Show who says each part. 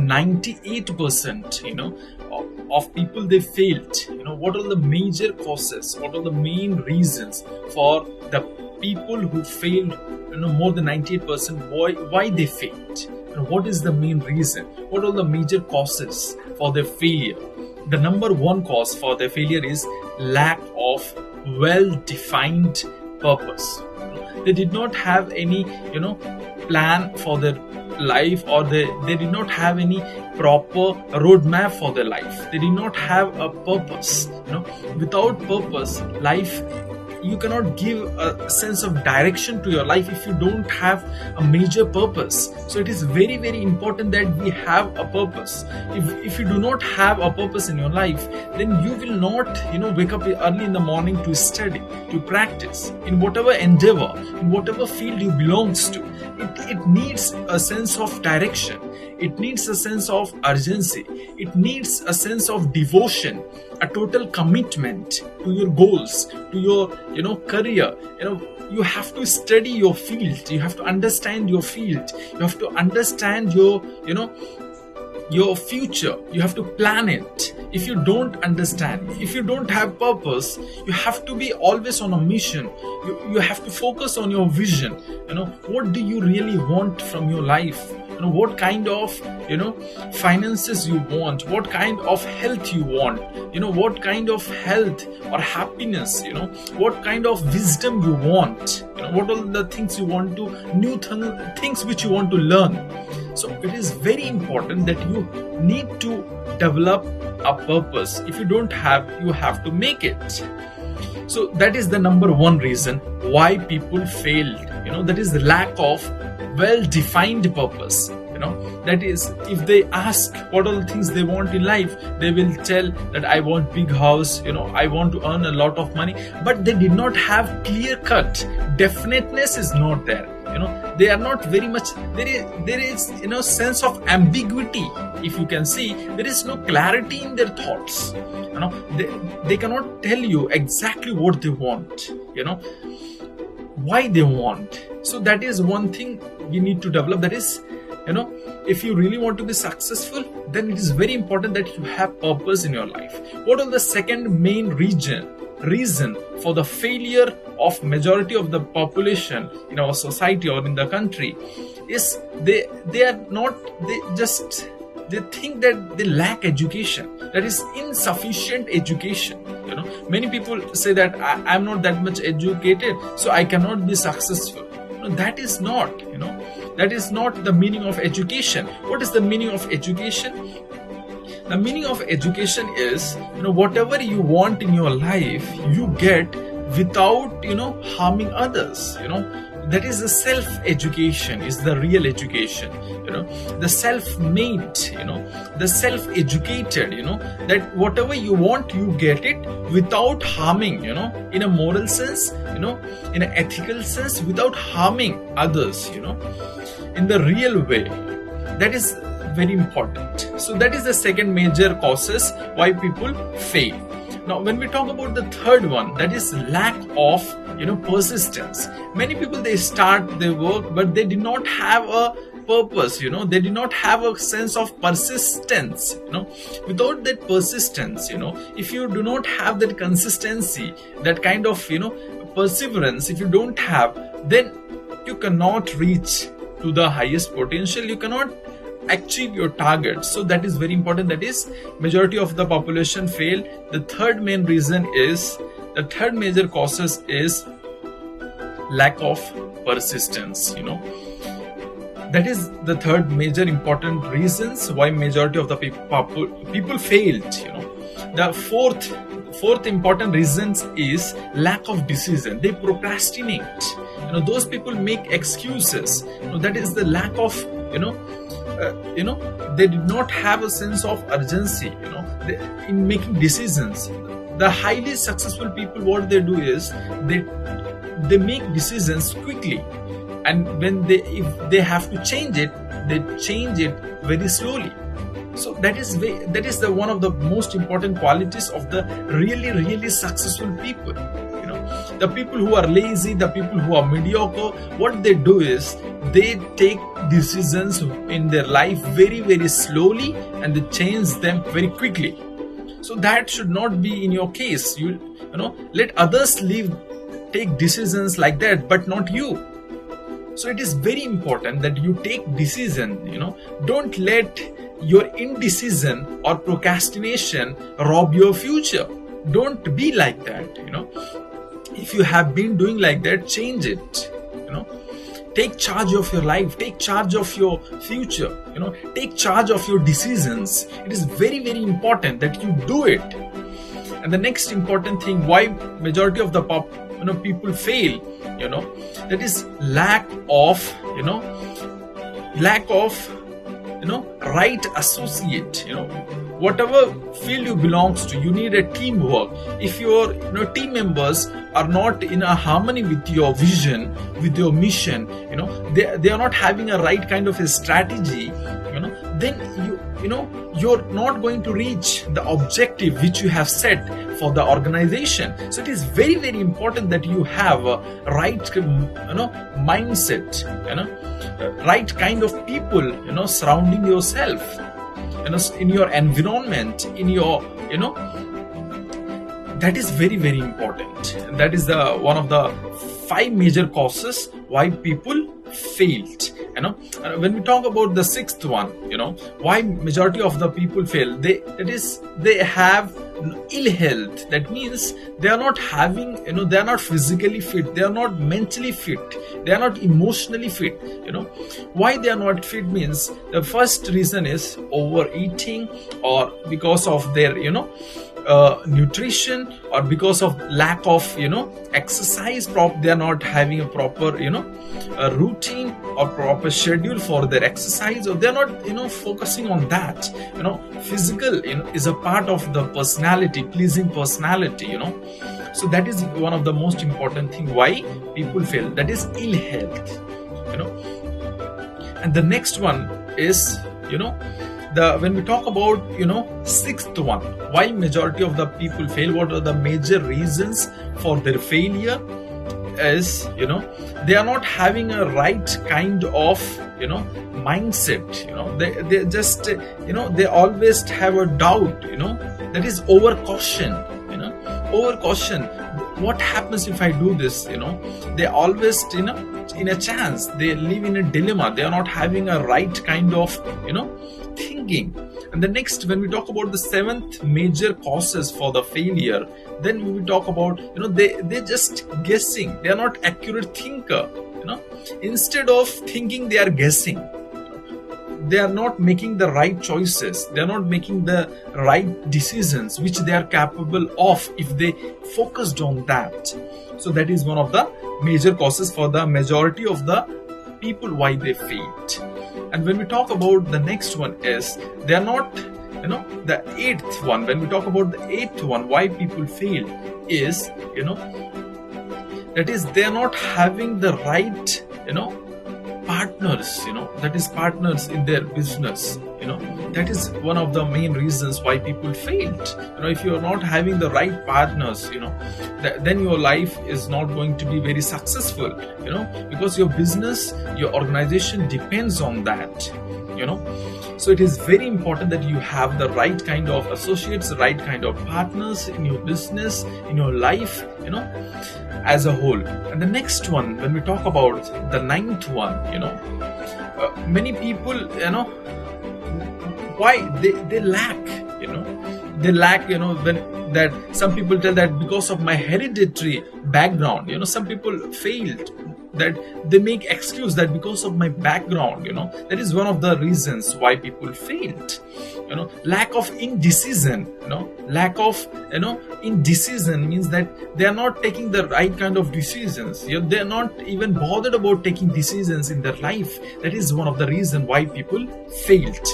Speaker 1: 98%, of people, they failed. What are the major causes? What are the main reasons for the people who failed? More than 98%. Why they failed? What is the main reason? What are the major causes for their failure? The number one cause for their failure is lack of well-defined purpose. They did not have any, plan for their life, or they did not have any proper roadmap for their life. They did not have a purpose. Without purpose, life, you cannot give a sense of direction to your life if you don't have a major purpose. So it is very, very important that we have a purpose. If you do not have a purpose in your life, then you will not, wake up early in the morning to study, to practice in whatever endeavor, in whatever field you belongs to. It needs a sense of direction. It needs a sense of urgency. It needs a sense of devotion, a total commitment to your goals, to your, career. You have to study your field. You have to understand your field. You have to understand your future. You have to plan it. If you don't understand, if you don't have purpose, you have to be always on a mission. You have to focus on your vision. What do you really want from your life? What kind of finances you want, what kind of health you want, what kind of health or happiness, what kind of wisdom you want, what are the things you want to, things which you want to learn. So it is very important that you need to develop a purpose. If you don't have, you have to make it. So that is the number one reason why people failed. That is the lack of well-defined purpose. That is, if they ask what are the things they want in life, they will tell that I want big house, I want to earn a lot of money, but they did not have clear cut. Definiteness is not there. They are not very much, there is sense of ambiguity. If you can see, there is no clarity in their thoughts. They cannot tell you exactly what they want, why they want. So that is one thing we need to develop. That is, if you really want to be successful, then it is very important that you have purpose in your life. What are the second main reason for the failure of majority of the population in our society or in the country is they think that they lack education. That is insufficient education. Many people say that I'm not that much educated, so I cannot be successful. That is not, that is not the meaning of education. What is the meaning of education? The meaning of education is, whatever you want in your life, you get without, harming others. That is the self-education, is the real education. The self-made, the self-educated, that whatever you want, you get it without harming, in a moral sense, in an ethical sense, without harming others, in the real way. That is very important. So that is the second major causes why people fail. Now, when we talk about the third one, that is lack of, persistence. Many people, they start their work, but they did not have a purpose, they did not have a sense of persistence. Without that persistence, if you do not have that consistency, that kind of, perseverance, if you don't have, then you cannot reach to the highest potential. You cannot achieve your target. So that is very important. That is, majority of the population fail. The third main reason is, the third major causes is lack of persistence. That is the third major important reasons why majority of the people failed. The fourth important reasons is lack of decision. They procrastinate. Those people make excuses. That is the lack of, they did not have a sense of urgency, in making decisions. The highly successful people, what they do is they make decisions quickly, and if they have to change it, they change it very slowly. So that is the one of the most important qualities of the really, really successful people. The people who are lazy, the people who are mediocre, what they do is they take decisions in their life very, very slowly, and they change them very quickly. So that should not be in your case. You know, let others take decisions like that, but not you. So it is very important that you take decision. Don't let your indecision or procrastination rob your future. Don't be like that. If you have been doing like that, change it. Take charge of your life, take charge of your future, take charge of your decisions. It is very, very important that you do it. And the next important thing, why majority of the people fail, that is lack of right associate. Whatever field you belongs to, you need a teamwork. If your team members are not in a harmony with your vision, with your mission, they are not having a right kind of a strategy, then you're not going to reach the objective which you have set for the organization. So it is very, very important that you have a right mindset, right kind of people surrounding yourself, in your environment, in your that is very, very important. And that is the one of the 5 major causes why people failed. When we talk about the 6th one, why majority of the people fail, they have ill health. That means they are not having, they are not physically fit, they are not mentally fit, they are not emotionally fit. Why they are not fit means the first reason is overeating, or because of their nutrition, or because of lack of exercise. They are not having a proper a routine or proper schedule for their exercise, or they are not focusing on that. Physical is a part of the personality, pleasing personality. So that is one of the most important thing why people fail, that is ill health. And the next one is when we talk about 6th one, why majority of the people fail, what are the major reasons for their failure, is they are not having a right kind of mindset. They just they always have a doubt, that is over caution. What happens if I do this? They always in a chance, they live in a dilemma. They are not having a right kind of thinking. And the next, when we talk about the 7th major causes for the failure, then we talk about they're just guessing. They are not accurate thinker. Instead of thinking, they are guessing. They are not making the right choices. They are not making the right decisions which they are capable of if they focused on that. So that is one of the major causes for the majority of the people why they failed. And when we talk about the next one is they are not the 8th one. When we talk about the 8th one, why people fail is that is they are not having the right partners, that is partners in their business. That is one of the main reasons why people failed. If you are not having the right partners, then your life is not going to be very successful, because your business, your organization depends on that. So it is very important that you have the right kind of associates, the right kind of partners in your business, in your life, as a whole. And the next one, when we talk about the 9th one, many people, why they lack, they lack, when that some people tell that because of my hereditary background, some people failed, that they make excuse that because of my background, that is one of the reasons why people failed. Lack of indecision, lack of indecision means that they are not taking the right kind of decisions. They are not even bothered about taking decisions in their life. That is one of the reasons why people failed.